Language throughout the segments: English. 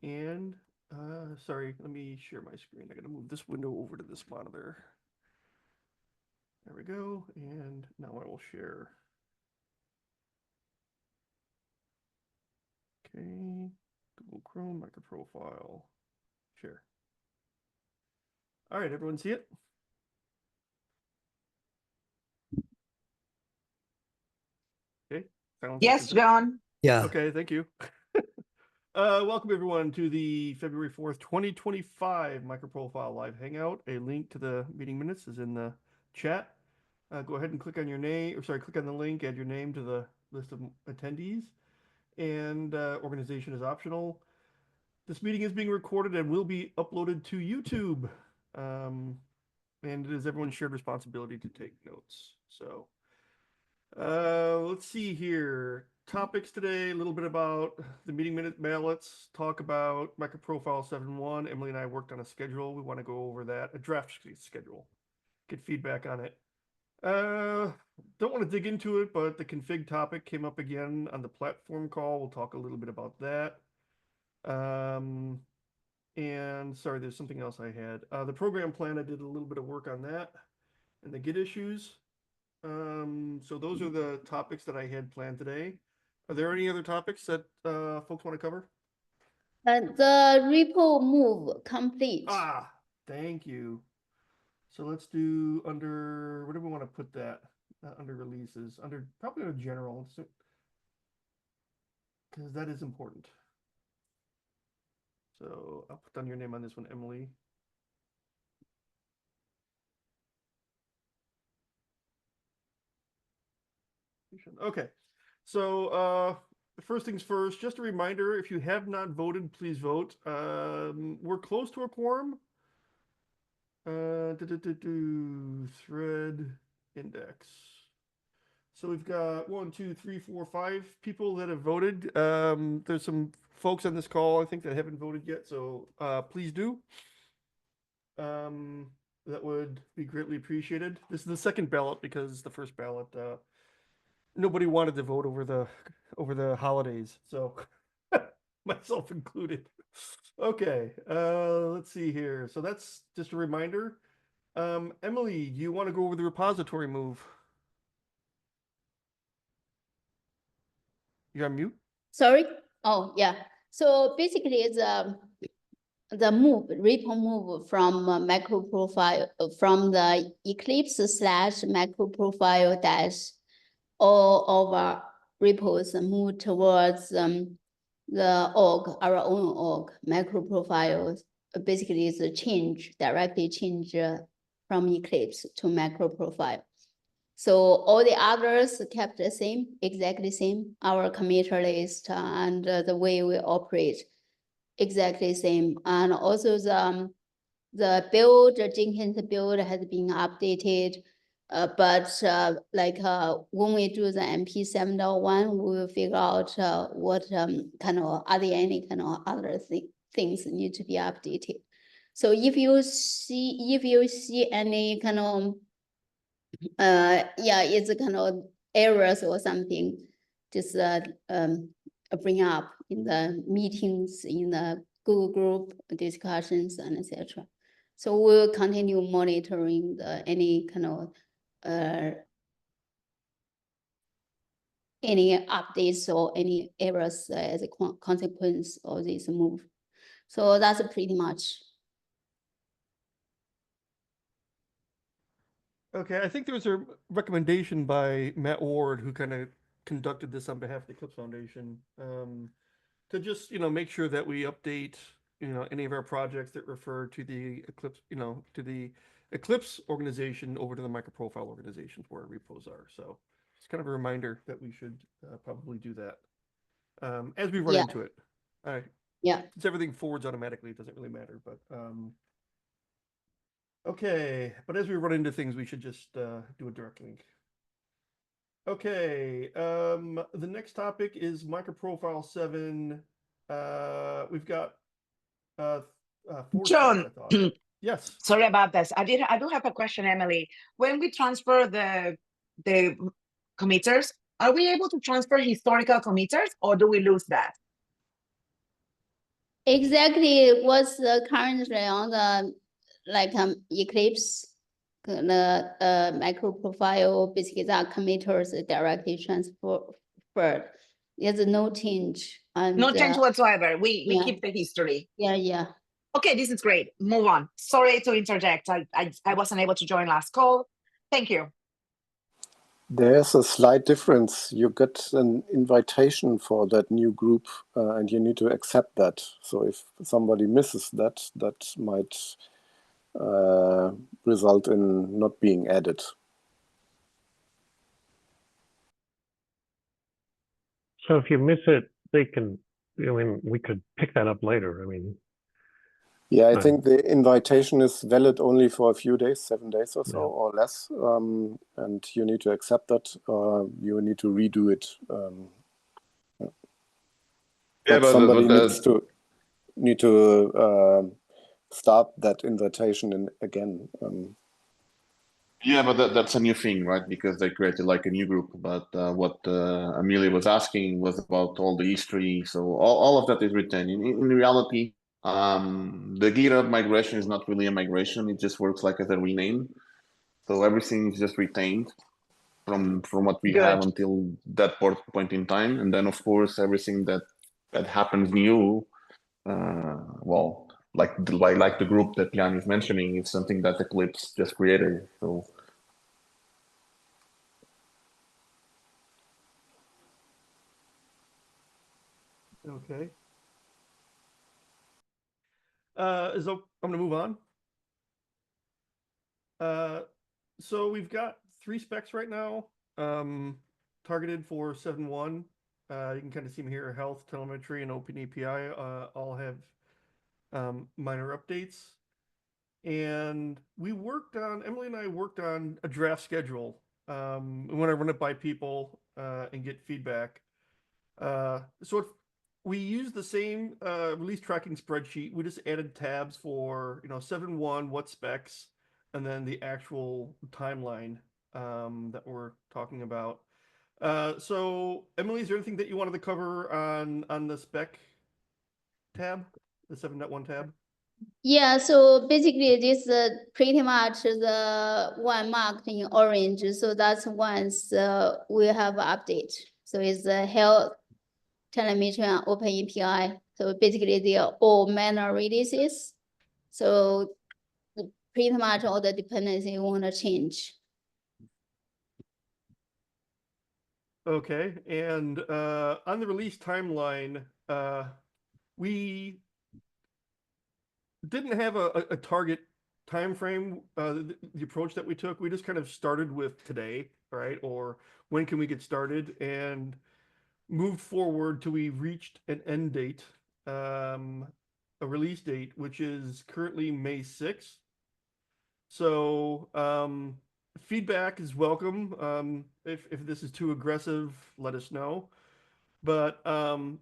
And sorry, let me share my screen. I gotta move this window over to this monitor. There we go. And now I will share. Okay, Google Chrome, MicroProfile, share. All right, everyone see it? Okay. Yes, John. Yeah. Okay, thank you. Welcome everyone to the February 4th, 2025 MicroProfile Live Hangout. A link to the meeting minutes is in the chat. Go ahead and click on your name, or sorry, click on the link, add your name to the list of attendees, and organization is optional. This meeting is being recorded and will be uploaded to YouTube. And it is everyone's shared responsibility to take notes. So let's see here. Topics today, a little bit about the meeting minute ballots, talk about MicroProfile 7.1. Emily and I worked on a schedule. We want to go over that, a draft schedule, get feedback on it. Don't want to dig into it, but the config topic came up again on the platform call. We'll talk a little bit about that. And sorry, there's something else I had. The program plan, I did a little bit of work on that and the Git issues. So those are the topics that I had planned today. Are there any other topics that folks want to cover? The repo move complete. Ah, thank you. So let's do under, where do we want to put that? Under releases, probably under general, because that is important. So I'll put down your name on this one, Emily. Okay, so first things first, just a reminder, if you have not voted, please vote. We're close to a quorum. Thread index. So we've got 1, 2, 3, 4, 5 people that have voted. There's some folks on this call, I think, that haven't voted yet, so please do. That would be greatly appreciated. This is the second ballot because the first ballot, nobody wanted to vote over the holidays, so myself included. Okay, let's see here. So that's just a reminder. Emily, do you want to go over the repository move? You're on mute? Sorry. Oh, yeah. So basically, it's the repo move from MicroProfile, from the Eclipse / MicroProfile dash all of our repos move towards the org, our own org, MicroProfile. Basically, it's a directly change from Eclipse to MicroProfile. So all the others kept the same, exactly same. Our committer list and the way we operate, exactly same. And also the build, the Jenkins build has been updated. But when we do the MP 7.1, we will figure out what kind of are there any kind of other things need to be updated. So if you see any kind of it's a kind of errors or something, just bring up in the meetings, in the Google group discussions, and etc. So we'll continue monitoring any kind of any updates or any errors as a consequence of this move. So that's pretty much. Okay, I think there was a recommendation by Matt Ward, who kind of conducted this on behalf of the Eclipse Foundation, to just, make sure that we update, any of our projects that refer to the Eclipse, to the Eclipse organization over to the MicroProfile organizations where our repos are. So it's kind of a reminder that we should probably do that as we run into it. All right. Yeah. Since everything forwards automatically, it doesn't really matter, but okay, but as we run into things, we should just do a direct link. Okay, the next topic is MicroProfile 7. We've got 4 John, yes. Sorry about this. I do have a question, Emily. When we transfer the committers, are we able to transfer historical committers, or do we lose that? Exactly what's currently on the Eclipse the MicroProfile, basically that committers directly transferred. There's no change. And No change whatsoever. We yeah. keep the history. Yeah. Okay, this is great. Move on. Sorry to interject. I wasn't able to join last call. Thank you. There's a slight difference. You get an invitation for that new group, and you need to accept that. So if somebody misses that, that might result in not being added. So if you miss it, they can, I mean, we could pick that up later. I mean, yeah, I think the invitation is valid only for a few days, 7 days or so, Yeah. or less. And you need to accept that. You need to redo it. Yeah, but somebody needs to start that invitation again. Yeah, but that's a new thing, right? Because they created like a new group. But what Amelia was asking was about all the history. So all of that is written. In reality, the GitHub migration is not really a migration. It just works like as a rename. So everything is just retained from what we have until that point in time. And then, of course, everything that happens new, well, like the group that Jan is mentioning, is something that Eclipse just created. So. Okay. I'm gonna move on. So we've got 3 specs right now, targeted for 7.1. You can kind of see them here: health, telemetry, and open API. All have minor updates. And Emily and I worked on a draft schedule. We want to run it by people and get feedback. We used the same release tracking spreadsheet. We just added tabs for 7.1, what specs, and then the actual timeline that we're talking about. So Emily, is there anything that you wanted to cover on the spec tab, the 7.1 tab? Yeah, so basically this pretty much the one marked in orange. So that's once we have update. So it's the health, telemetry, and open API. So basically they are all minor releases. So pretty much all the dependency you want to change. Okay, and on the release timeline, we didn't have a target time frame. The approach that we took, we just kind of started with today, right? Or when can we get started, and moved forward till we reached an end date, a release date, which is currently May 6th. So feedback is welcome. If this is too aggressive, let us know. But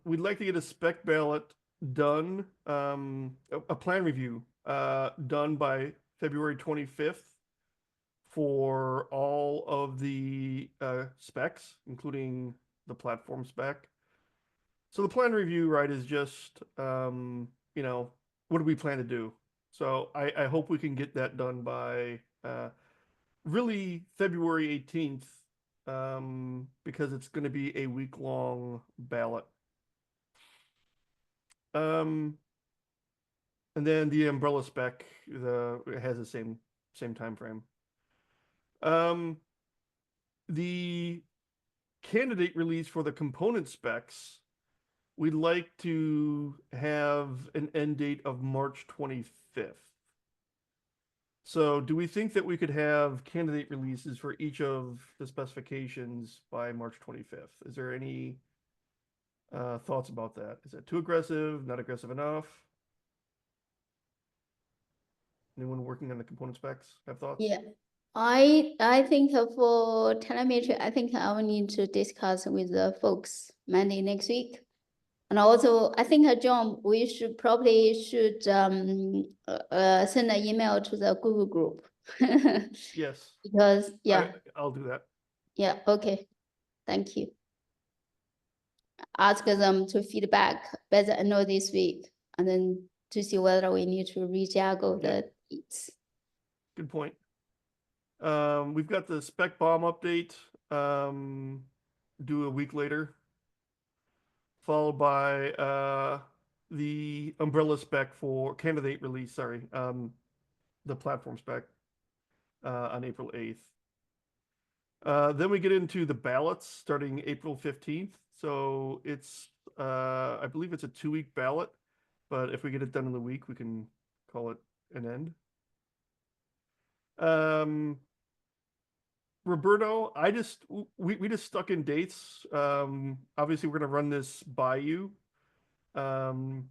we'd like to get a spec ballot done, a plan review done by February 25th for all of the specs, including the platform spec. So the plan review, right, is just, what do we plan to do? So I hope we can get that done by really February 18th, because it's going to be a week-long ballot. And then the umbrella spec it has the same time frame. The candidate release for the component specs, we'd like to have an end date of March 25th. So do we think that we could have candidate releases for each of the specifications by March 25th? Is there any thoughts about that? Is that too aggressive, not aggressive enough? Anyone working on the component specs have thoughts? Yeah, I think for telemetry, I think I will need to discuss with the folks Monday next week. And also, I think, John, we should probably send an email to the Google group. Yes. Because, yeah. I'll do that. Yeah, okay. Thank you. Ask them to feedback by the end of this week. and then to see whether we need to rejiggle Yeah. the dates. Good point. We've got the spec bomb update due a week later, followed by the umbrella spec for candidate release. Sorry, the platform spec on April 8th. Then we get into the ballots starting April 15th. So it's, I believe it's a 2-week ballot, but if we get it done in the week, we can call it an end. Roberto, we just stuck in dates. Obviously we're gonna run this by you to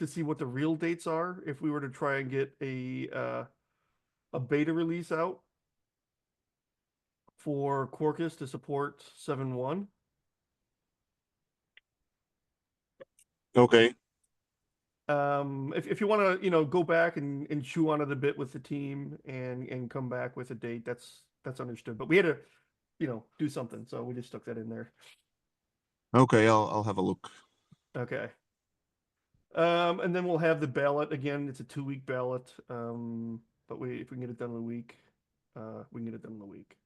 see what the real dates are if we were to try and get a beta release out for Quarkus to support 7.1. Okay. If you want to, go back and chew on it a bit with the team and come back with a date, that's understood. But we had to, do something, so we just stuck that in there. Okay, I'll have a look. Okay. And then we'll have the ballot again. It's a 2-week ballot. But if we can get it done in a week, we can get it done in a week.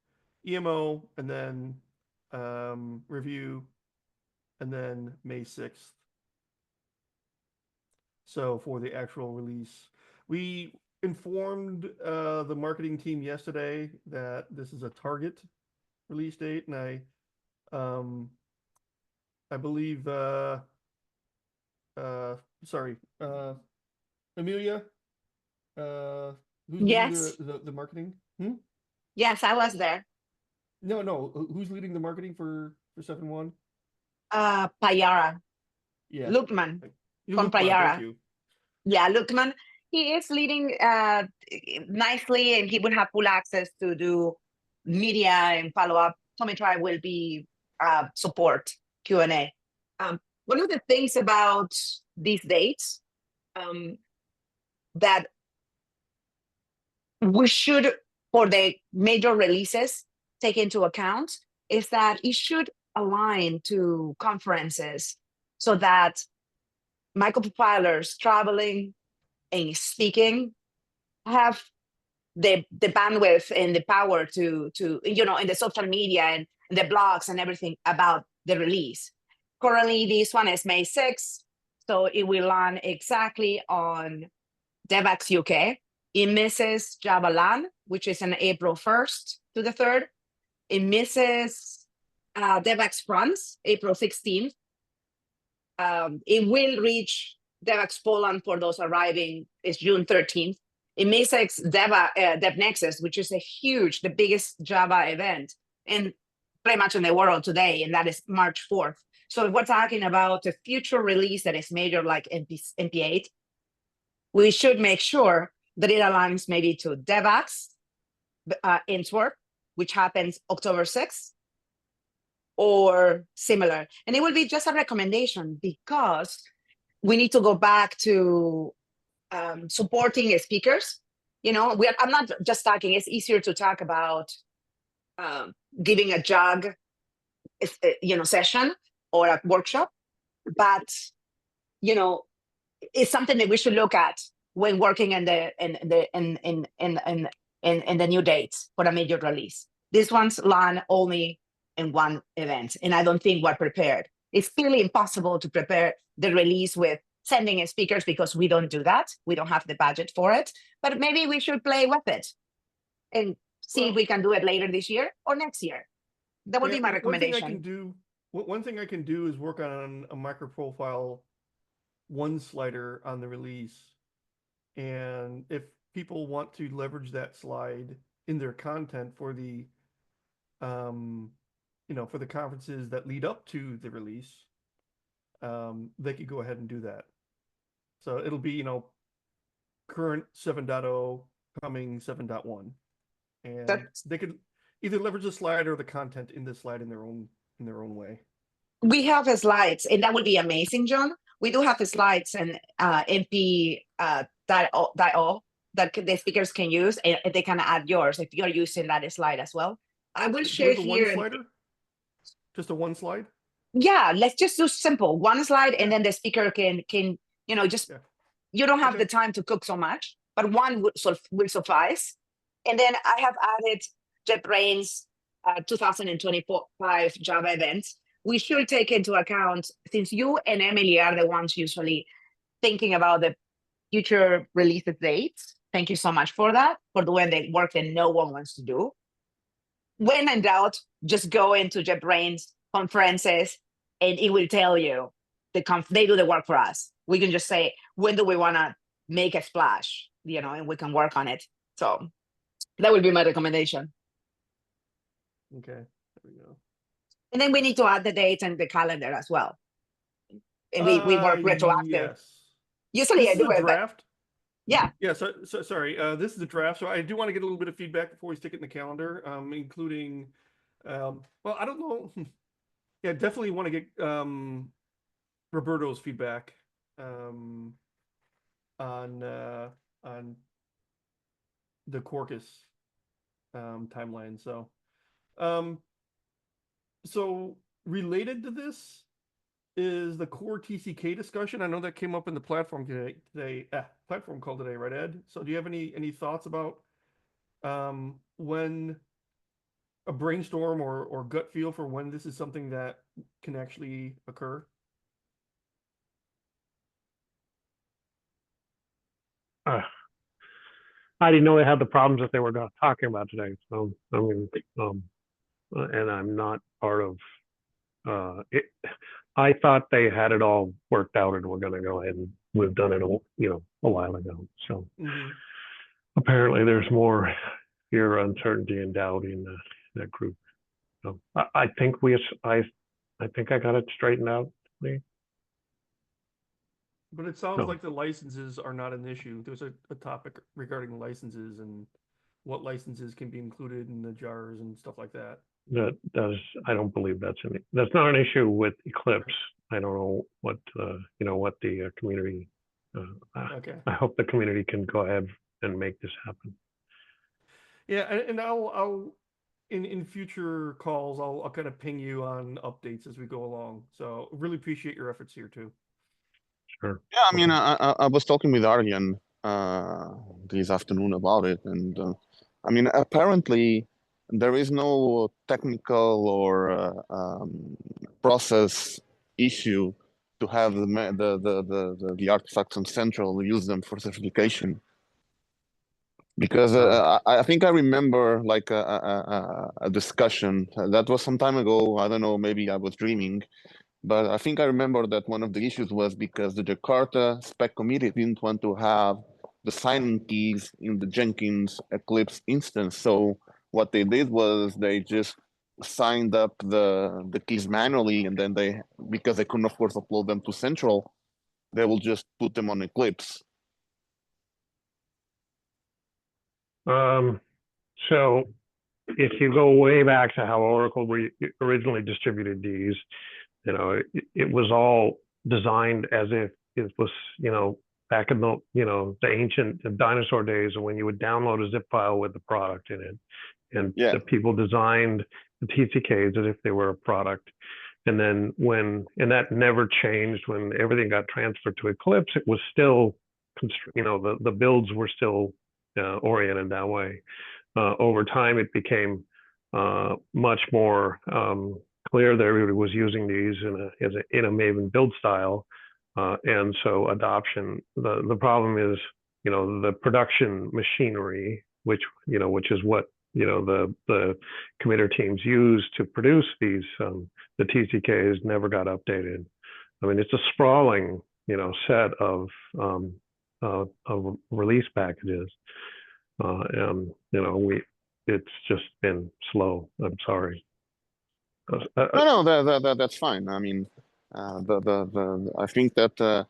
EMO and then review, and then May 6th. So for the actual release, we informed the marketing team yesterday that this is a target release date, and I believe Amelia, who's Yes. leading the marketing? Yes, I was there. No, who's leading the marketing for 7.1? Payara, Yeah, Lukman from Lukman, thank Payara. you. Yeah, Lukman. He is leading nicely, and he would have full access to do media and follow up. Tommy Tribe will be support Q&A. One of the things about these dates that we should, for the major releases, take into account is that it should align to conferences so that microprofilers traveling and speaking have the bandwidth and the power to in the social media and the blogs and everything about the release. Currently, this one is May 6th, so it will land exactly on DevX UK. It misses Java LAN, which is on April 1st to the 3rd. It misses DevX France, April 16th. It will reach DevX Poland for those arriving, is June 13th. It misses DevNexus, which is the biggest Java event in pretty much in the world today, and that is March 4th. So if we're talking about a future release that is major like MP8, we should make sure that it aligns maybe to DevX Antwerp, which happens October 6th, or similar. And it will be just a recommendation because we need to go back to supporting speakers. I'm not just talking, it's easier to talk about giving a JAG session or a workshop, but it's something that we should look at when working in the new dates for a major release. These ones land only in one event, and I don't think we're prepared. It's clearly impossible to prepare the release with sending in speakers because we don't do that. We don't have the budget for it, but maybe we should play with it and see if we can do it later this year or next year. That would be my recommendation. One thing I can do is work on a MicroProfile one slider on the release. And if people want to leverage that slide in their content for the, for the conferences that lead up to the release, they could go ahead and do that. So it'll be, current 7.0, coming 7.1. And they could either leverage the slide or the content in the slide in their own way. We have slides, and that would be amazing, John. We do have slides and MP.io that the speakers can use, and they can add yours if you're using that slide as well. I will share here. Just a one slide? Yeah, let's just do simple one slide, and then the speaker can just you don't have Okay. the time to cook so much, but one will suffice. And then I have added JetBrains 2025 Java events. We should take into account, since you and Emily are the ones usually thinking about the future release dates. Thank you so much for that, for doing the work that no one wants to do. When in doubt, just go into JetBrains conferences and it will tell you they do the work for us. We can just say, when do we want to make a splash, and we can work on it. So that would be my recommendation. Okay, there we go. And then we need to add the dates and the calendar as well. And we work retroactive. Yes. Usually This I is do a it, but draft. yeah. Yeah, so sorry. This is a draft, so I do want to get a little bit of feedback before we stick it in the calendar, including, well, I don't know. Yeah, definitely want to get Roberto's feedback on the Quarkus timeline. So related to this is the core TCK discussion. I know that came up in the platform platform call today, right, Ed? So do you have any thoughts about when a brainstorm or gut feel for when this is something that can actually occur? I didn't know they had the problems that they were talking about today. So I mean, and I'm not part of it. I thought they had it all worked out and we're going to go ahead and we've done it a while ago. So apparently there's more fear, uncertainty, and doubt in that group. So I think I think I got it straightened out. But it sounds like the licenses are not an issue. There's a topic regarding licenses and what licenses can be included in the jars and stuff like that. I don't believe that's not an issue with Eclipse. I don't know what what the community. Okay. I hope the community can go ahead and make this happen. Yeah, and I'll in future calls I'll kind of ping you on updates as we go along. So really appreciate your efforts here too. Sure. Yeah, I mean, I was talking with Aryan this afternoon about it, and I mean, apparently there is no technical or process issue to have the artifacts on Central use them for certification. Because I think I remember like a discussion that was some time ago. I don't know, maybe I was dreaming. But I think I remember that one of the issues was because the Jakarta spec committee didn't want to have the signing keys in the Jenkins Eclipse instance. So what they did was they just signed up the keys manually, and then because they couldn't of course upload them to Central, they will just put them on Eclipse. So if you go way back to how Oracle originally distributed these, it was all designed as if it was, back in the ancient dinosaur days, when you would download a zip file with the product in it, and the people designed the TCKs as if they were a product. And then and that never changed when everything got transferred to Eclipse. It was still, the builds were still oriented that way. Over time, it became much more clear that everybody was using these in a Maven build style, and so adoption. The problem is, the production machinery, which is what the committer teams use to produce these the TCKs, never got updated. I mean, it's a sprawling set of release packages. It's just been slow. I'm sorry. No, that's fine. I mean, I think that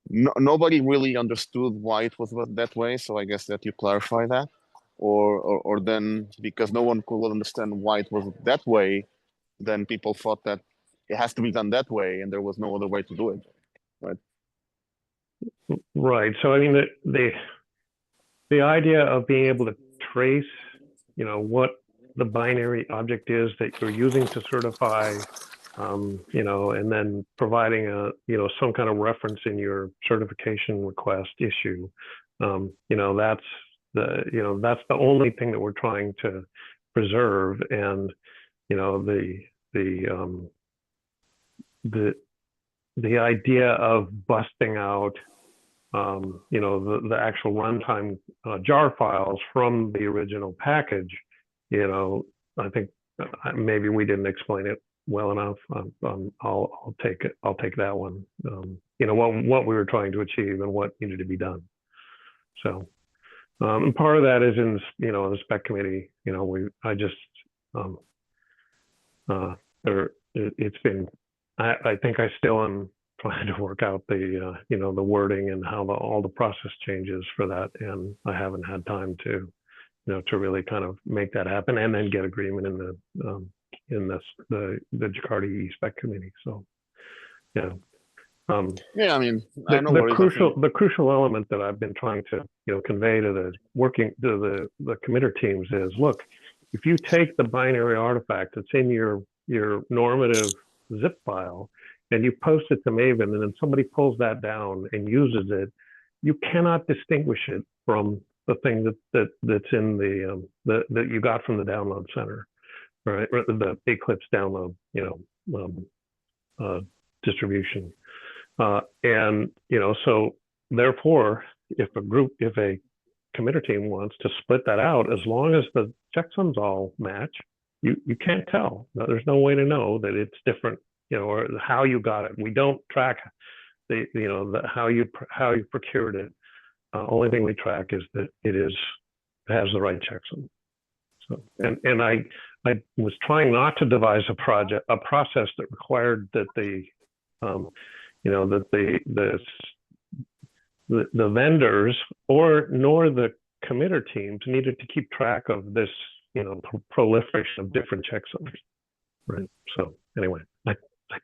nobody really understood why it was that way. So I guess that you clarify that, or then because no one could understand why it was that way, then people thought that it has to be done that way, and there was no other way to do it, right? Right. So I mean, the idea of being able to trace, what the binary object is that you're using to certify you know, and then providing a, you know, some kind of reference in your certification request issue. You know, that's the only thing that we're trying to preserve. And, you know, the idea of busting out, you know, the actual runtime jar files from the original package, you know, I think maybe we didn't explain it well enough. I'll take it. I'll take that one. You know, what we were trying to achieve and what needed to be done. So, and part of that is in, you know, the spec committee. You know, it's been. I think I still am trying to work out the you know, the wording and how all the process changes for that, and I haven't had time to, you know, to really kind of make that happen and then get agreement in the Jakarta spec committee. So yeah. Yeah, I mean, I know the crucial element that I've been trying to, you know, convey to the committer teams is, look, if you take the binary artifact that's in your normative zip file and you post it to Maven, and then somebody pulls that down and uses it, you cannot distinguish it from the thing that's in the that you got from the download center, right? The Eclipse download, you know, distribution. And, you know, so therefore, if a committer team wants to split that out, as long as the checksums all match, you can't tell. There's no way to know that it's different, you know, or how you got it. We don't track you know, how you procured it. Only thing we track is that it has the right checksum. So, and I was trying not to devise a process that required that you know, that the vendors nor the committer teams needed to keep track of this, you know, proliferation of different checksums, right? So anyway, I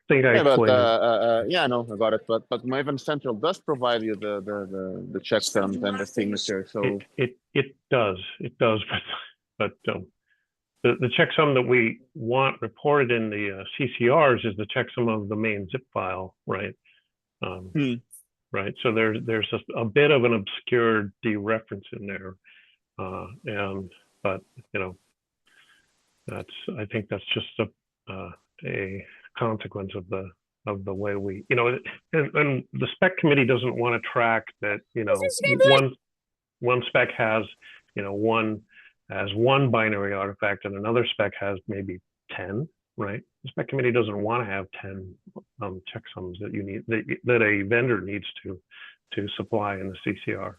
think I explained it. Yeah, I know about it, but Maven Central does provide you the checksums and the signature. So it does, but the checksum that we want reported in the CCRs is the checksum of the main zip file, right? Right. So there's a bit of an obscure dereference in there, but you know, I think that's just a consequence of the way we, you know, and the spec committee doesn't want to track that, you know, one spec has, you know, one binary artifact and another spec has maybe 10, right? The spec committee doesn't want to have 10 checksums that you need that a vendor needs to supply in the CCR.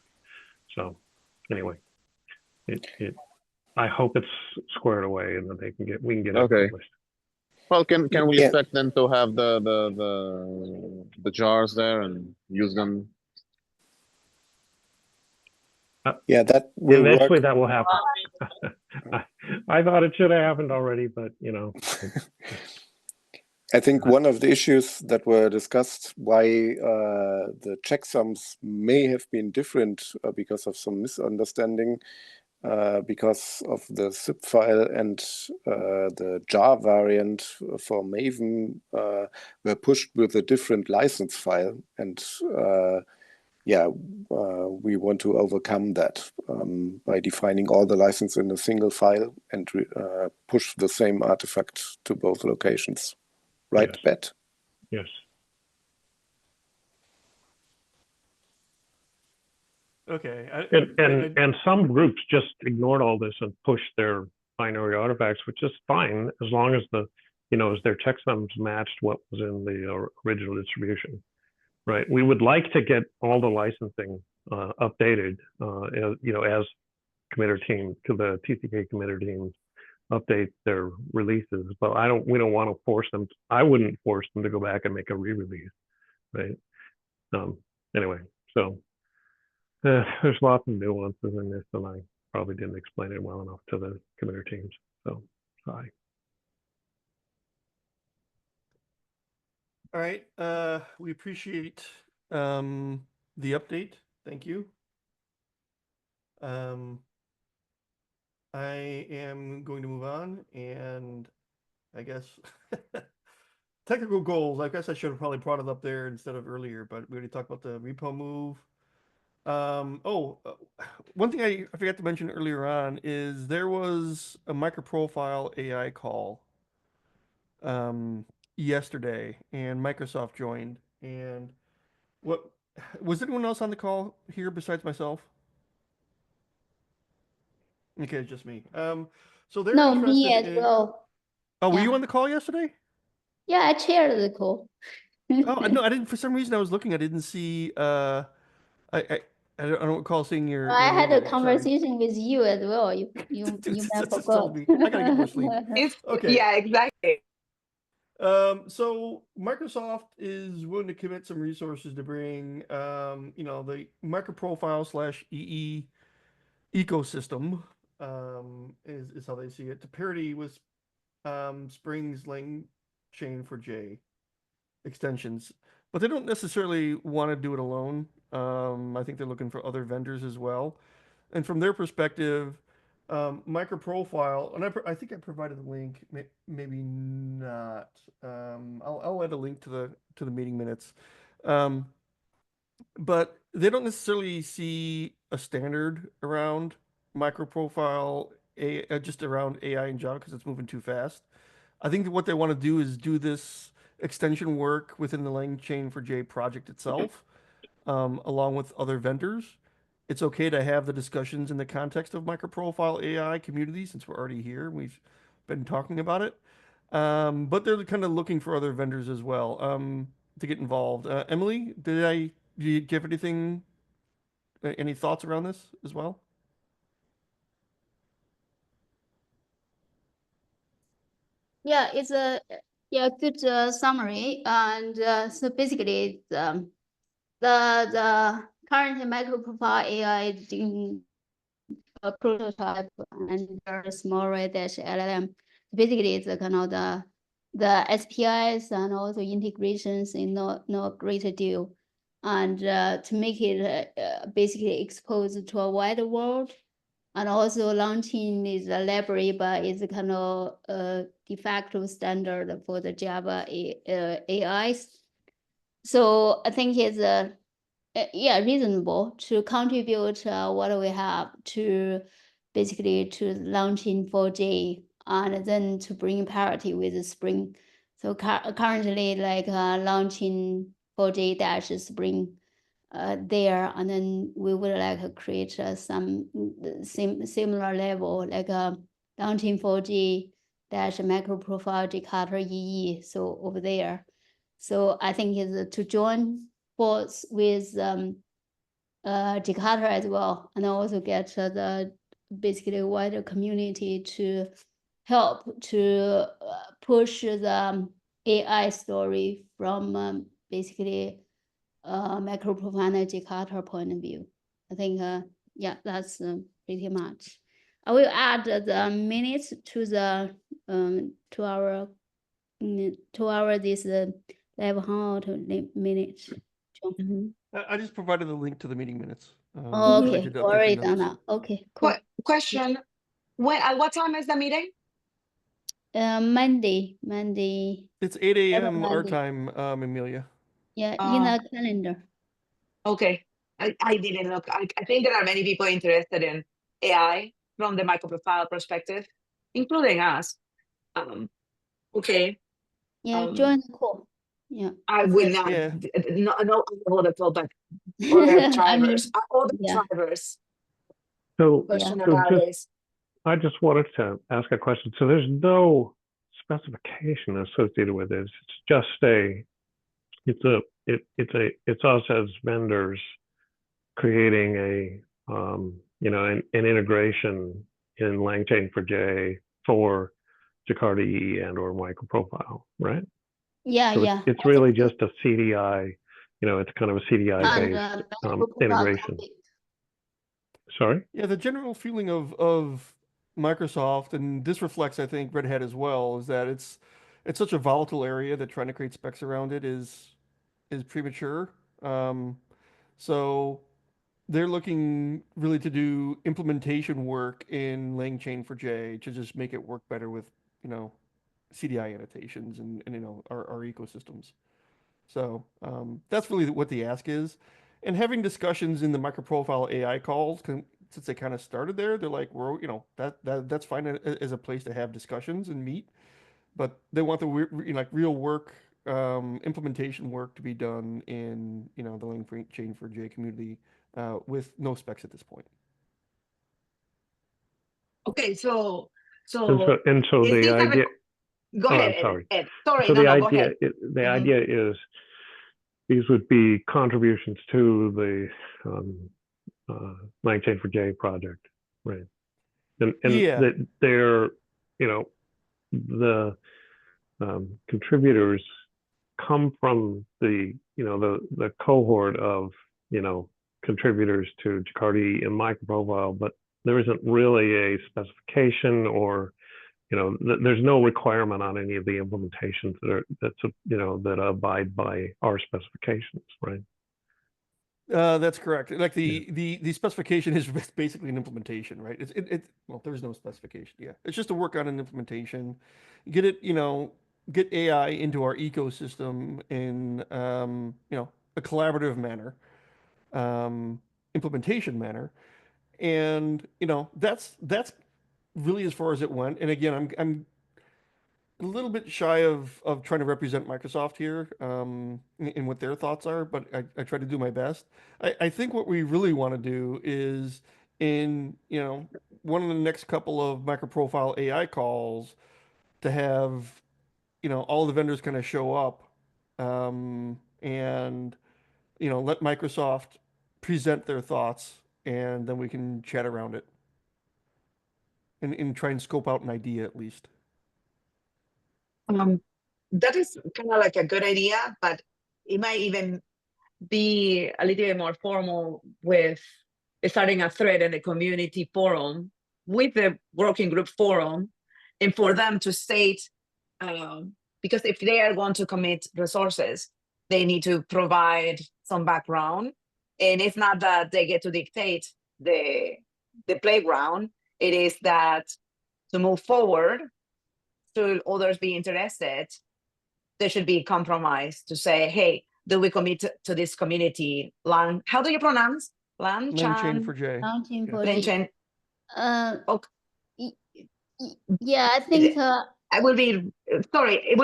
So anyway, I hope it's squared away and that we can get it published. Well, can we expect them to have the jars there and use them? Yeah, that will eventually work. That will happen. I thought it should have happened already, but you know. I think one of the issues that were discussed why the checksums may have been different because of some misunderstanding, because of the zip file and the jar variant for Maven were pushed with a different license file, and yeah, we want to overcome that by defining all the license in a single file and push the same artifact to both locations. Right, yes. Bet? Yes. Okay. And some groups just ignored all this and pushed their binary artifacts, which is fine as long as as their checksums matched what was in the original distribution, right? We would like to get all the licensing updated, as committer team to the TCK committer teams update their releases, but we don't want to force them. I wouldn't force them to go back and make a re-release, right? Anyway, so there's lots of nuances in this, and I probably didn't explain it well enough to the committer teams. So sorry. All right. We appreciate the update. Thank you. I am going to move on, and I guess technical goals. I guess I should have probably brought it up there instead of earlier, but we already talked about the repo move. One thing I forgot to mention earlier on is there was a MicroProfile AI call yesterday, and Microsoft joined. And what was anyone else on the call here besides myself? Okay, it's just me. So they're No, me interested as in. well. Oh, were Yeah. you on the call yesterday? Yeah, I chaired the call. Oh, no, I didn't. For some reason, I was looking. I didn't see. I I don't recall seeing I your had name a on it. Sorry. conversation with you as well. You may That just forgot. told me I gotta get more sleep. If Okay. yeah, exactly. So Microsoft is willing to commit some resources to bring, the MicroProfile slash EE ecosystem, is how they see it, to parity with Spring's Lang chain for J extensions, but they don't necessarily want to do it alone. I think they're looking for other vendors as well. And from their perspective, MicroProfile, and I think I provided the link, maybe not. I'll add a link to the meeting minutes. Um, but they don't necessarily see a standard around MicroProfile, just around AI and Java because it's moving too fast. I think that what they want to do is do this extension work within the LangChain for J project itself, along with other vendors. It's okay to have the discussions in the context of microprofile AI community since we're already here. We've been talking about it. But they're kind of looking for other vendors as well, to get involved. Emily, do you give anything, any thoughts around this as well? Yeah, it's a good summary. And so basically, the current microprofile AI is doing a prototype and very small dash LLM. Basically, it's a kind of the SPIs and also integrations is not great deal. And to make it basically exposed to a wider world, and also launching is a library, but it's a kind of de facto standard for the Java AIs. So I think it's reasonable to contribute what we have to basically to launching 4J and then to bring parity with the Spring. So currently, like launching 4J dash Spring there, and then we would like create some similar level, like launching 4G dash MicroProfile Jakarta EE. So over there, so I think is to join force with Jakarta as well, and also get the basically wider community to help to push the AI story from basically MicroProfile Jakarta point of view. I think yeah, that's pretty much. I will add the minutes to the to our this live hangout minutes. I just provided the link to the meeting minutes. Oh, I okay, did update the already done notes. that. Okay, cool. Question: When at what time is the meeting? Monday. It's 8 a.m. our Monday. time, Amelia. Yeah, in the calendar. Okay, I didn't look. I think there are many people interested in AI from the microprofile perspective, including us. Okay. Yeah, join the call. Yeah. I will not. Yeah. No other call, but other I drivers. mean, Other yeah. drivers. So, Question so about just this. I just wanted to ask a question. So there's no specification associated with it. It's just it's us as vendors creating an integration in LangChain for J for Jakarta EE and or MicroProfile, right? Yeah, So yeah. it's really just a CDI, it's kind of a CDI And based MicroProfile integration. topic. Sorry? Yeah, the general feeling of Microsoft, and this reflects, I think, Red Hat as well, is that it's such a volatile area that trying to create specs around it is premature. Um, so they're looking really to do implementation work in LangChain for J to just make it work better with, CDI annotations and our ecosystems. So that's really what the ask is. And having discussions in the MicroProfile AI calls, since they kind of started there, they're like, we're, that's fine as a place to have discussions and meet, but they want the real work, implementation work to be done in, the LangChain4j community with no specs at this point. Okay, so And so is the this idea. go Oh, ahead, I'm sorry. Ed. Sorry, So no, the go ahead. idea, is these would be contributions to the LangChain4j project, right? And Yeah. that they're, the contributors come from the cohort of contributors to Jakarta and MicroProfile, but there isn't really a specification or there's no requirement on any of the implementations that abide by our specifications, right? That's correct. Like the specification is basically an implementation, right? Well, there's no specification. Yeah, it's just to work on an implementation, get it, get AI into our ecosystem in a collaborative manner, implementation manner, and that's really as far as it went. And again, I'm a little bit shy of trying to represent Microsoft here in what their thoughts are, but I try to do my best. I think what we really want to do is in, one of the next couple of MicroProfile AI calls to have, all the vendors kind of show up and, let Microsoft present their thoughts and then we can chat around it and try and scope out an idea at least. That is kind of like a good idea, but it might even be a little bit more formal with starting a thread in the community forum with the working group forum, and for them to state, because if they are going to commit resources, they need to provide some background. And it's not that they get to dictate the playground. It is that to move forward, should others be interested, there should be compromise to say, hey, do we commit to this community? How do you pronounce? LangChain4j. LangChain4j. Okay. Yeah, I think I will be sorry.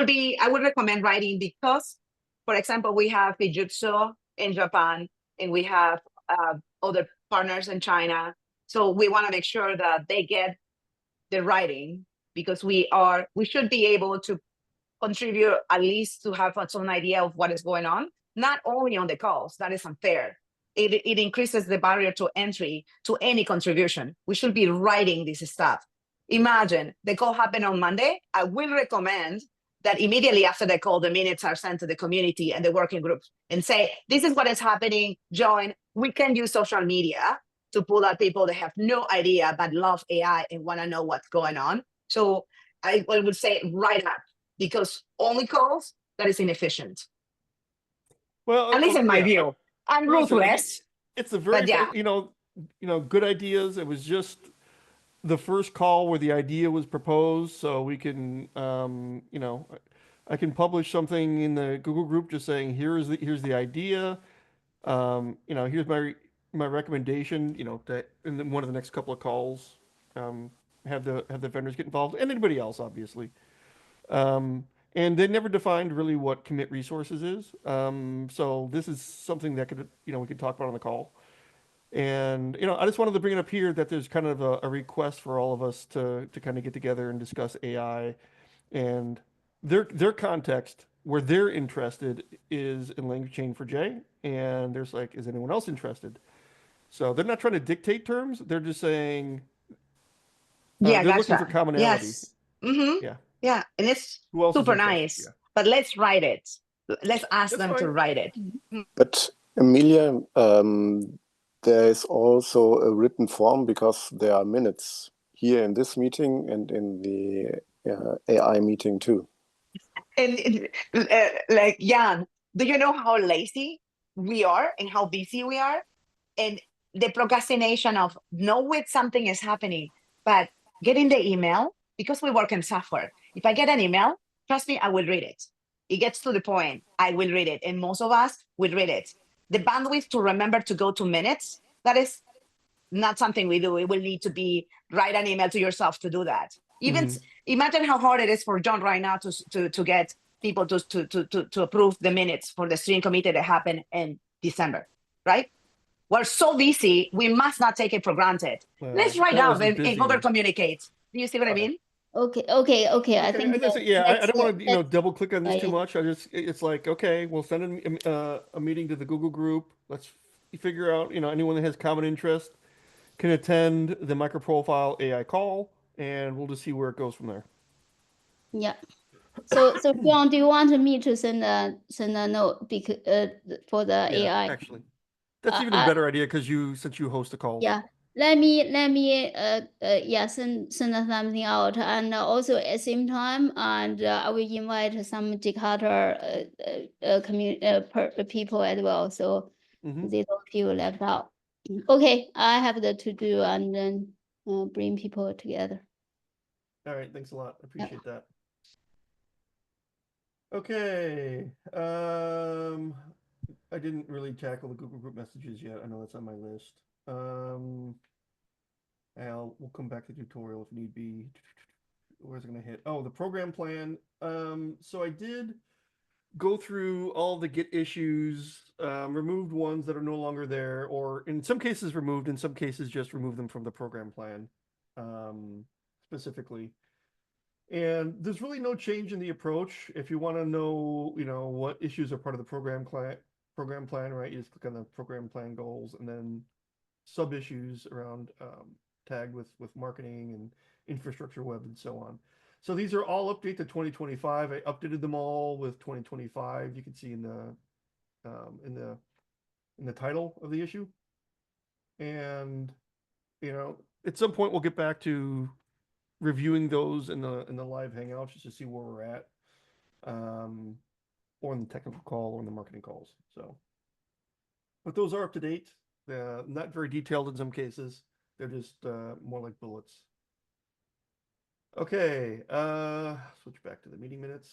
I would recommend writing because, for example, we have Fujitsu in Japan and we have other partners in China. So we want to make sure that they get the writing because we should be able to contribute at least to have some idea of what is going on, not only on the calls. That is unfair. It increases the barrier to entry to any contribution. We should be writing this stuff. Imagine the call happened on Monday. I will recommend that immediately after the call, the minutes are sent to the community and the working groups and say, this is what is happening, join. We can use social media to pull out people that have no idea but love AI and want to know what's going on. So I would say write up, because only calls, that is inefficient. Well, at least in my view. I'm ruthless. It's a very, yeah. Good ideas. It was just the first call where the idea was proposed, so we can, I can publish something in the Google group just saying, here's the idea. Here's my recommendation. That in one of the next couple of calls, have the vendors get involved and anybody else, obviously. And they never defined really what commit resources is. So this is something that could, we could talk about on the call. And, I just wanted to bring it up here that there's kind of a request for all of us to kind of get together and discuss AI and their context where they're interested is in LangChain4j. And there's like, is anyone else interested? So they're not trying to dictate terms. They're just saying, yeah, they're looking for commonality. Yes. Mm-hmm. Yeah. Yeah. And it's super nice, but let's write it. Let's ask them to write it. But Emilia, there is also a written form because there are minutes here in this meeting and in the AI meeting too. And like Jan, do you know how lazy we are and how busy we are? And the procrastination of know when something is happening, but getting the email, because we work in software, If I get an email, trust me, I will read it. It gets to the point, I will read it. And most of us will read it. The bandwidth to remember to go to minutes, that is not something we do. It will need to be write an email to yourself to do that. Even imagine how hard it is for John right now to get people to approve the minutes for the steering committee that happened in December, right? We're so busy, we must not take it for granted. Well, Let's write that down wasn't and busy. over communicate. Do you see what I mean? Okay. I think I don't want to double click on this yeah, too much. It's like, okay, we'll send a meeting to the Google group. Let's figure out, anyone that has common interest can attend the MicroProfile AI call, and we'll just see where it goes from there. Yeah. So John, do you want me to send a note because for the AI? Actually, that's even a better idea since you host the calls. Yeah. Let me send something out, and also at the same time, and I will invite some Jakarta people as well, so they don't feel left out. Okay, I have the to do and then bring people together. All right, thanks a lot. I appreciate that. Okay. I didn't really tackle the Google Group messages yet. I know that's on my list. We'll come back to the tutorial if need be. Where's it gonna hit? Oh, the program plan. So I did go through all the Git issues, removed ones that are no longer there, or in some cases removed, in some cases just removed them from the program plan, specifically. And there's really no change in the approach. If you want to know, what issues are part of the program plan, right? You just click on the program plan goals and then sub issues around tagged with marketing and infrastructure, web, and so on. So these are all update to 2025. I updated them all with 2025. You can see in the title of the issue. And at some point we'll get back to reviewing those in the live Hangout just to see where we're at, or in the technical call or in the marketing calls. So, but those are up to date. Not very detailed in some cases. They're just more like bullets. Okay, switch back to the meeting minutes.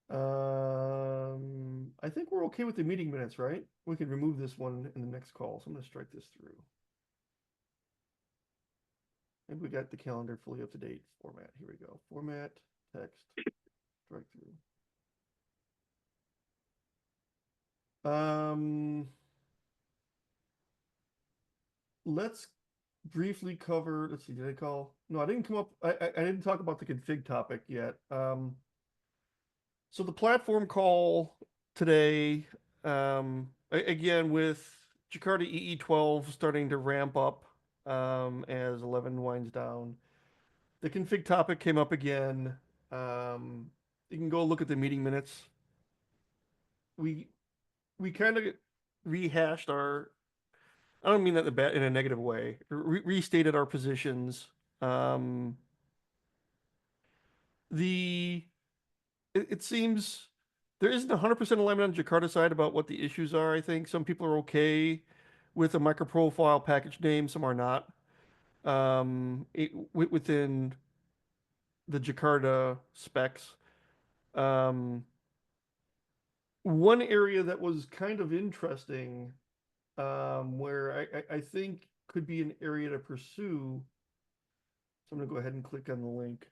I think we're okay with the meeting minutes, right? We can remove this one in the next call. So I'm going to strike this through. And we got the calendar fully up to date format. Here we go. Format, text, strike through. Let's briefly cover, let's see, did I call? No, I didn't come up, I didn't talk about the config topic yet. So the platform call today, again, with Jakarta EE12 starting to ramp up as 11 winds down. The config topic came up again. You can go look at the meeting minutes. We kind of rehashed I don't mean that in a negative way. Restated our positions. It seems there isn't 100% alignment on Jakarta's side about what the issues are. I think some people are okay with a MicroProfile package name, some are not. Within the Jakarta specs. One area that was kind of interesting, where I think could be an area to pursue. So I'm going to go ahead and click on the link.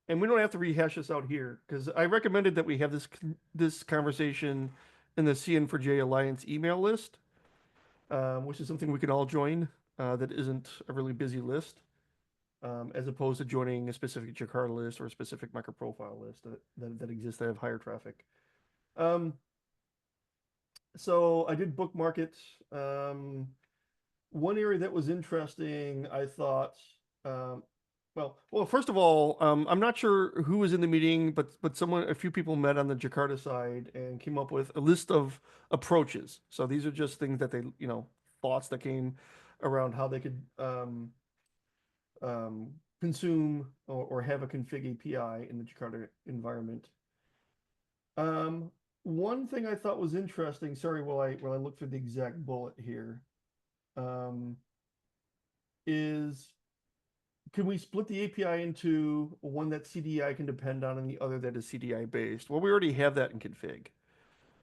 And we don't have to rehash this out here because I recommended that we have this conversation in the CN4J Alliance email list, which is something we can all join, that isn't a really busy list, as opposed to joining a specific Jakarta list or a specific MicroProfile list that exists that have higher traffic. So I did bookmark it. One area that was interesting, I thought, well, first of all, I'm not sure who was in the meeting, but a few people met on the Jakarta side and came up with a list of approaches. So these are just things that they, thoughts that came around how they could consume or have a config API in the Jakarta environment. One thing I thought was interesting, sorry, while I look through the exact bullet here, is can we split the API into one that CDI can depend on and the other that is CDI based? Well, we already have that in config.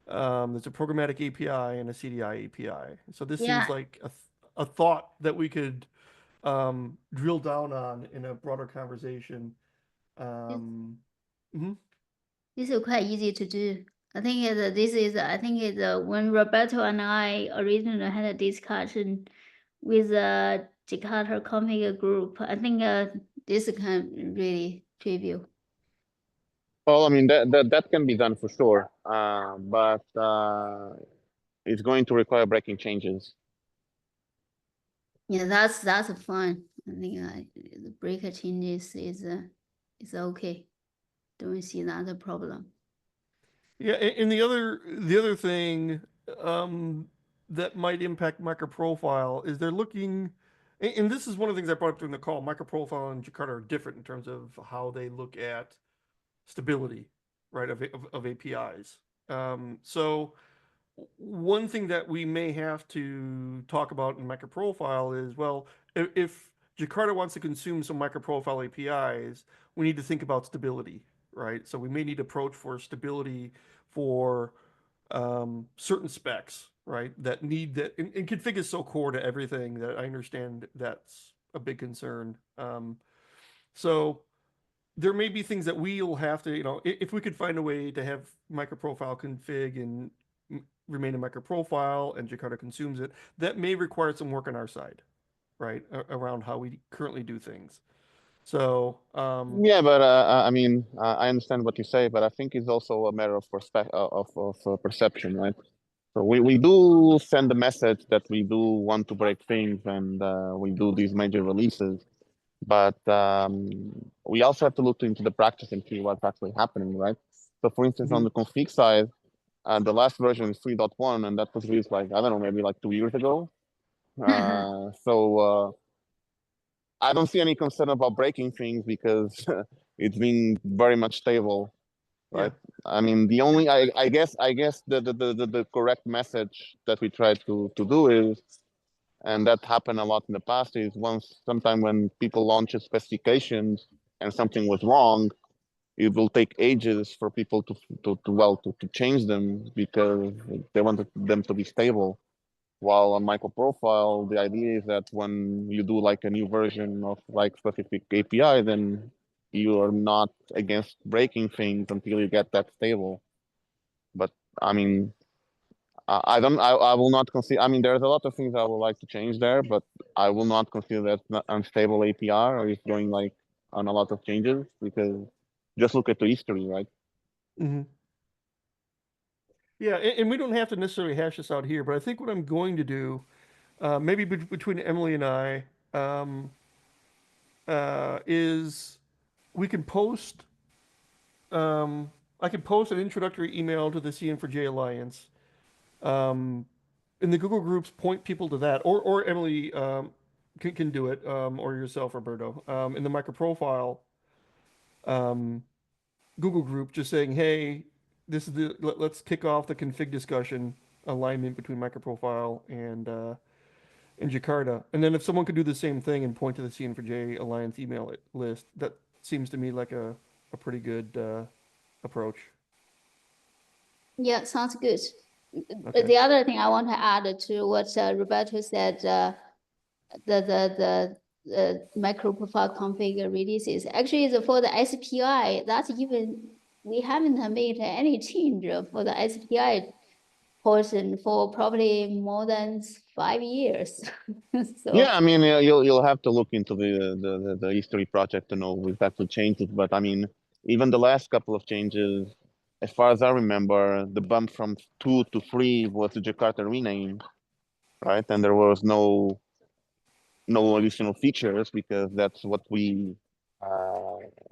There's a programmatic API and a CDI API. So this Yeah. seems like a thought that we could drill down on in a broader conversation. Mhm. This is quite easy to do. I think when Roberto and I originally had a discussion with the Jakarta config group, I think this can really trivial. Well, I mean that can be done for sure, but it's going to require breaking changes. Yeah, that's fine. I think the breaker changes is okay. Don't see that a problem. Yeah, and the other thing that might impact MicroProfile is they're looking, and this is one of the things I brought up during the call. MicroProfile and Jakarta are different in terms of how they look at stability, right, of APIs. So one thing that we may have to talk about in MicroProfile is, well, if Jakarta wants to consume some MicroProfile APIs, we need to think about stability, right? So we may need approach for stability for certain specs, right? That need that, and config is so core to everything that I understand that's a big concern. So there may be things that we'll have to, if we could find a way to have MicroProfile config and remain a MicroProfile and Jakarta consumes it, that may require some work on our side, right? Around how we currently do things. So, Yeah, but I mean, I understand what you say, but I think it's also a matter of perception, right? So we do send the message that we do want to break things and we do these major releases, but we also have to look into the practice and see what's actually happening, right? So for instance, on the config side, the last version is 3.1, and that was released like, I don't know, maybe like 2 years ago. So I don't see any concern about breaking things because it's been very much stable, right? yeah. I mean, the only I guess the correct message that we try to do is, and that happened a lot in the past, is sometime when people launch specifications and something was wrong, it will take ages for people to change them because they wanted them to be stable. While on MicroProfile, the idea is that when you do like a new version of like specific API, then you are not against breaking things until you get that stable. But I mean, I will not consider, I mean, there's a lot of things I would like to change there, but I will not consider that unstable API or it's going like on a lot of changes because just look at the history, right? Mm-hmm. Yeah, and we don't have to necessarily hash this out here, but I think what I'm going to do, maybe between Emily and I, is we can post, I can post an introductory email to the CN4J Alliance. In the Google groups, point people to that, or Emily can do it, or yourself, Roberto, in the MicroProfile Google group, just saying, hey, this is let's kick off the config discussion alignment between MicroProfile and Jakarta. And then if someone could do the same thing and point to the CN4J Alliance email list, that seems to me like a pretty good approach. Yeah, sounds good. Okay. The other thing I want to add to what Roberto said, the MicroProfile config releases actually for the SPI. That's even we haven't made any change for the SPI portion for probably more than 5 years. So Yeah, I mean, you'll have to look into the history project to know exactly changes. But I mean, even the last couple of changes, as far as I remember, the bump from 2 to 3 was the Jakarta rename, right? And there was no additional features because that's what we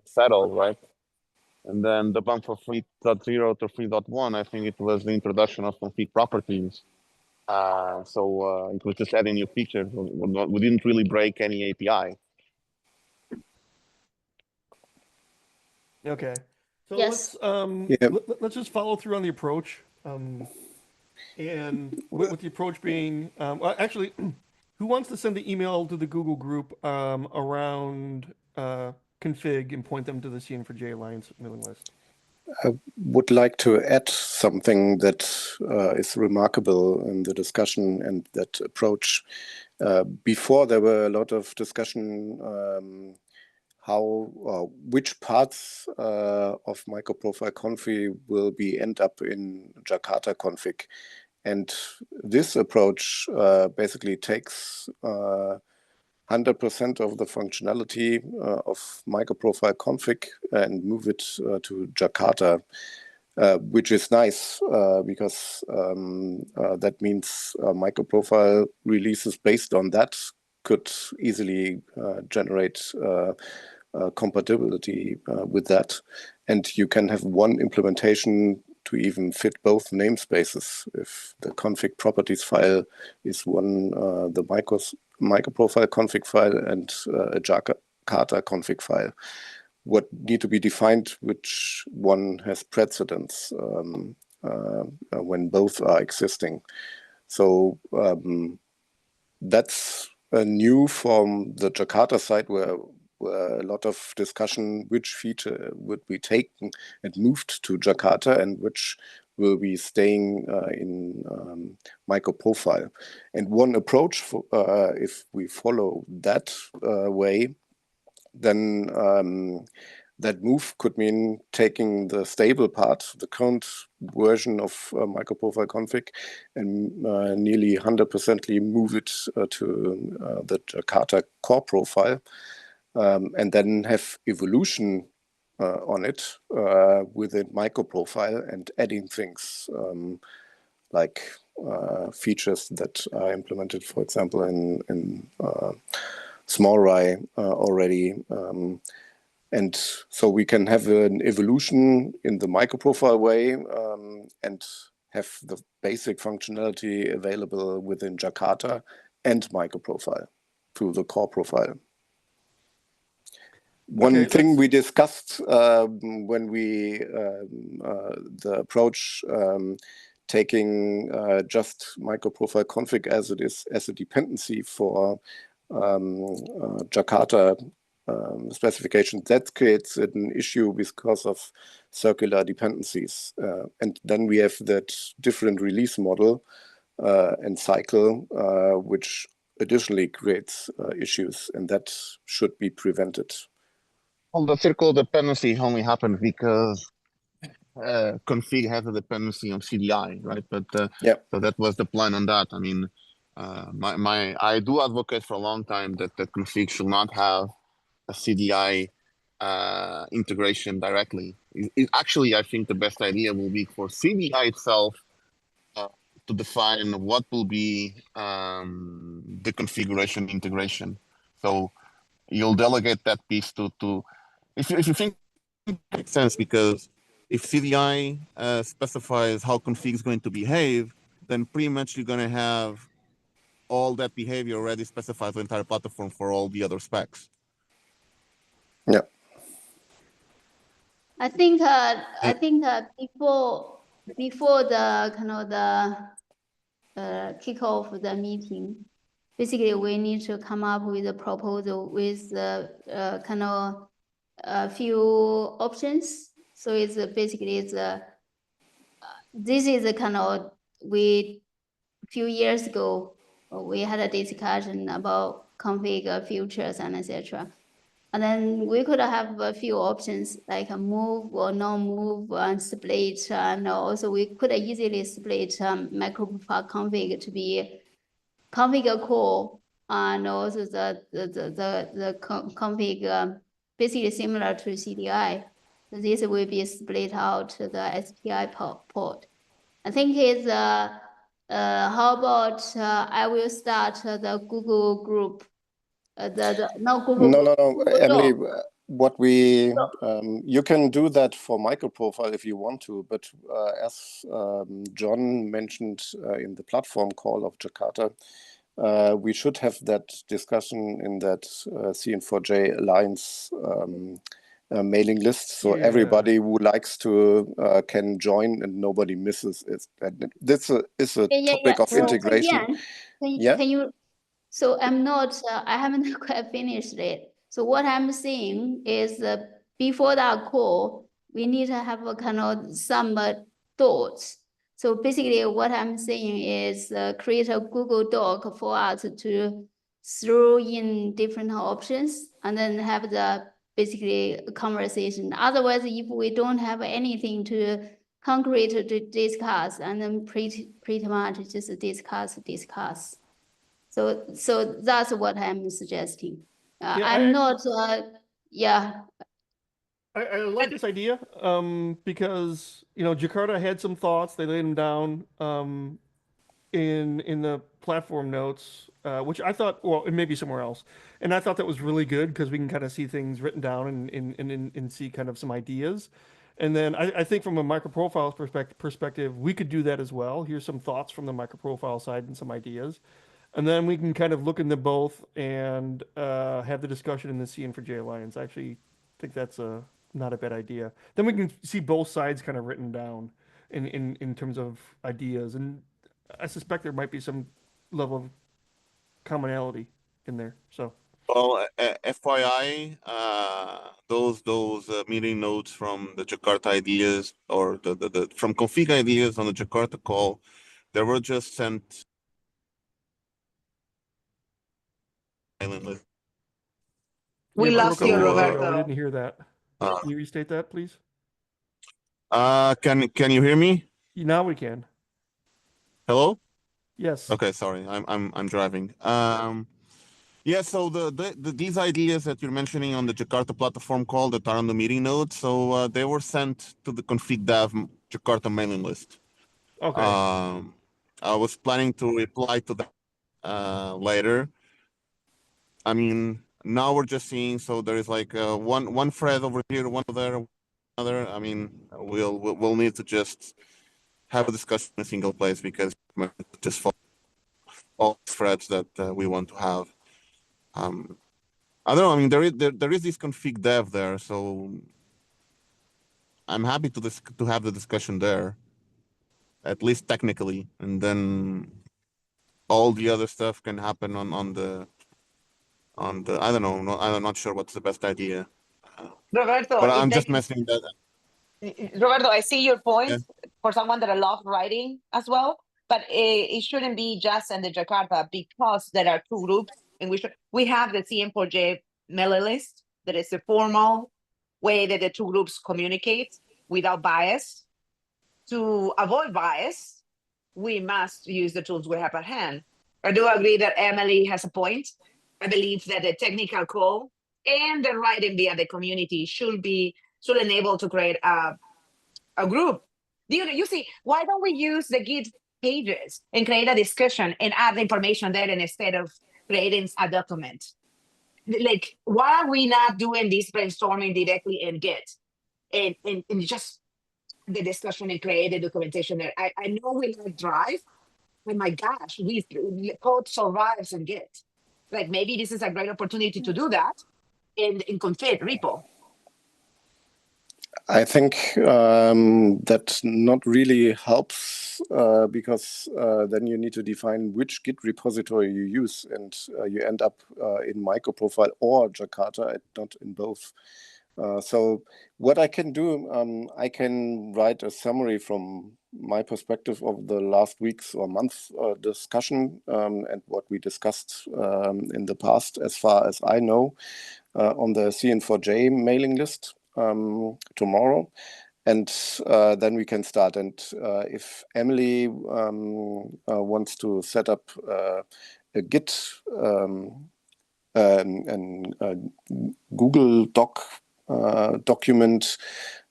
settled, right? And then the bump from 3.0 to 3.1, I think it was the introduction of config properties. So it was just adding new features. We didn't really break any API. Okay. So yes, let's just follow through on the approach. And with the approach being, well, actually, Who wants to send the email to the Google group around config and point them to the CN4J Alliance mailing list? I would like to add something that is remarkable in the discussion and that approach. Before there were a lot of discussion which parts of MicroProfile config will end up in Jakarta config. And this approach basically takes 100% of the functionality of MicroProfile config and move it to Jakarta, which is nice because that means MicroProfile releases based on that could easily generate compatibility with that. And you can have one implementation to even fit both namespaces. If the config properties file is the MicroProfile config file and a Jakarta config file, what need to be defined, which one has precedence when both are existing. So that's new from the Jakarta side, where a lot of discussion which feature would be taken and moved to Jakarta and which will be staying in MicroProfile. And one approach, if we follow that way, then that move could mean taking the stable part, the current version of MicroProfile config, and nearly 100% move it to the Jakarta core profile, and then have evolution on it within MicroProfile and adding things like features that are implemented, for example, in SmallRye already. And so we can have an evolution in the MicroProfile way and have the basic functionality available within Jakarta and MicroProfile through the core profile. One thing we discussed when we the approach taking just MicroProfile config as it is as a dependency for Jakarta specification, that creates an issue because of circular dependencies. And then we have that different release model and cycle, which additionally creates issues, and that should be prevented. Well, the circle dependency only happens because config has a dependency on CDI, right? But yeah, so that was the plan on that. I mean, I do advocate for a long time that config should not have a CDI integration directly. Actually, I think the best idea will be for CDI itself to define what will be the configuration integration. So you'll delegate that piece to if you think it makes sense, because if CDI specifies how config is going to behave, then pretty much you're going to have all that behavior already specified for the entire platform for all the other specs. Yeah. I think before the kind of the kickoff of the meeting, basically we need to come up with a proposal with kind of a few options. So it's basically this is a kind of a few years ago we had a discussion about config features and etc. And then we could have a few options like a move or no move and split, and also we could easily split MicroProfile config to be config core and also the config basically similar to CDI. This will be split out to the SPI port. I think it's how about I will start the Google group. No, Emily, what we you can do that for MicroProfile if you want to, but as John mentioned in the platform call of Jakarta, we should have that discussion in that CN4J Alliance mailing list, so everybody who likes to can join and nobody misses it. And this is a topic of integration. Can you So I'm not, I haven't quite finished it. So what I'm saying is before that call, we need to have a kind of some thoughts. So basically what I'm saying is create a Google Doc for us to throw in different options and then have the basically conversation. Otherwise, if we don't have anything to concrete to discuss, and then pretty much just discuss. So that's what I'm suggesting. Yeah, I'm not, yeah. I like this idea because Jakarta had some thoughts. They laid them down in the platform notes, which I thought, well, it may be somewhere else, and I thought that was really good because we can kind of see things written down and see kind of some ideas. And then I think from a microprofile perspective, we could do that as well. Here's some thoughts from the microprofile side and some ideas. And then we can kind of look into both and have the discussion in the CN4J Alliance. I actually think that's not a bad idea. Then we can see both sides kind of written down in terms of ideas. And I suspect there might be some level of commonality in there. So Well, FYI, those meeting notes from the Jakarta ideas or the from config ideas on the Jakarta call, they were just sent. We you lost broke up you, there, So, Roberto. We Roberto. didn't hear that. Uh, Can you restate that, please? can you hear me? Now we can. Hello? Yes. Okay, sorry, I'm driving. Yeah, so these ideas that you're mentioning on the Jakarta platform call that are on the meeting notes, so they were sent to the config dev Jakarta mailing list. Okay. I was planning to reply to that later. I mean, now we're just seeing, so there is like one thread over here, one there, another. I mean, we'll need to just have a discussion in a single place because just follow all threads that we want to have. I don't know. I mean, there is this config dev there, so I'm happy to have the discussion there, at least technically, and then all the other stuff can happen on the I don't know. I'm not sure what's the best idea, Roberto, but if I'm they just can, messing that. Roberto, I see your Yeah. point for someone that I love writing as well, but it shouldn't be just in the Jakarta because there are two groups in which we have the CM4J mailing list that is the formal way that the two groups communicate without bias. To avoid bias, we must use the tools we have at hand. I do agree that Emily has a point. I believe that the technical call and the writing via the community should enable to create a group. You see, why don't we use the Git pages and create a discussion and add the information there instead of creating a document? Like, why are we not doing this brainstorming directly in Git and just the discussion and create the documentation there? I know we like Drive, but my gosh, code survives in Git. Like, maybe this is a great opportunity to do that in config repo. I think that not really helps because then you need to define which Git repository you use, and you end up in MicroProfile or Jakarta, not in both. So what I can do, I can write a summary from my perspective of the last week's or month's discussion and what we discussed in the past, as far as I know, on the CN4J mailing list tomorrow. And then we can start. And if Emily wants to set up a Git and Google Doc document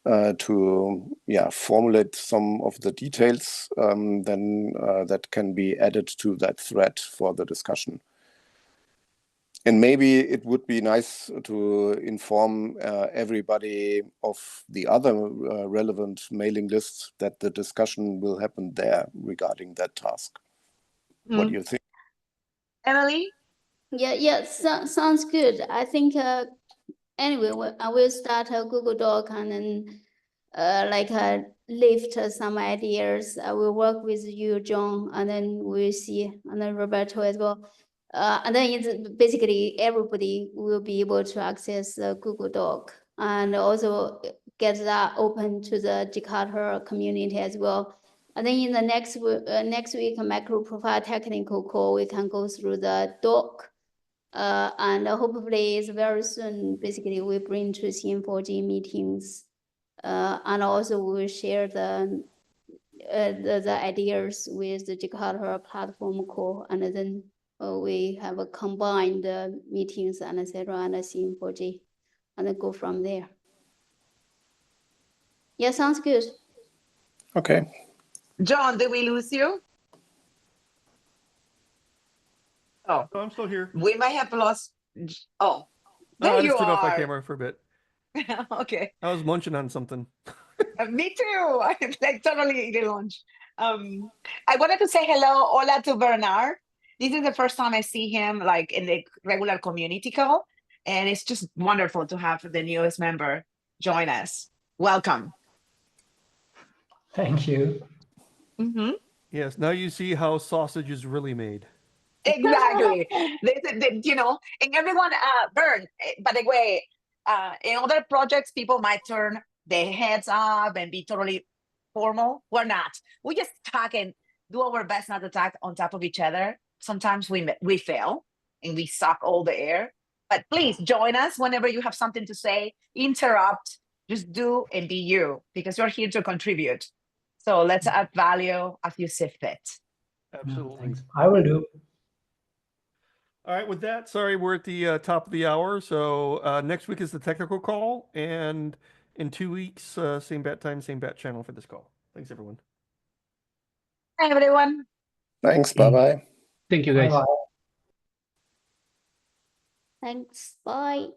to formulate some of the details, then that can be added to that thread for the discussion. And maybe it would be nice to inform everybody of the other relevant mailing lists that the discussion will happen there regarding that task. What do you think? Emily? Yeah, sounds good. I think, anyway, I will start a Google Doc and then lift some ideas. I will work with you, John, and then we'll see, and then Roberto as well. And then it's basically everybody will be able to access the Google Doc and also get that open to the Jakarta community as well. And then in the next week, MicroProfile technical call, we can go through the doc. And hopefully it's very soon, basically we bring to CM4G meetings. And also we will share the ideas with the Jakarta platform call, and then we have a combined meetings and etc. and CM4G, and then go from there. Yeah, sounds good. Okay. John, did we lose you? Oh, Oh, I'm still here. we might have lost. Oh, there I you just turned off my are. camera for a bit. Okay. I was munching on something. Me too. I like totally eating lunch. I wanted to say hello, hola to Bernard. This is the first time I see him like in the regular community call, and it's just wonderful to have the newest member join us. Welcome. Thank you. Mm-hmm. Yes, now you see how sausage is really made. Exactly. You know, and everyone, Bern, by the way, in other projects, people might turn their heads up and be totally formal. We're not. We just talk and do our best not to talk on top of each other. Sometimes we fail and we suck all the air. But please join us whenever you have something to say. Interrupt. Just do and be you, because you're here to contribute. So let's add value as you see fit. Absolutely. Thanks. I will do. All right, with that, sorry, we're at the top of the hour. So next week is the technical call, and in 2 weeks, same bat time, same bat channel for this call. Thanks, everyone. Hi, everyone. Thanks. Bye-bye. Thank you, guys. Bye-bye. Thanks. Bye.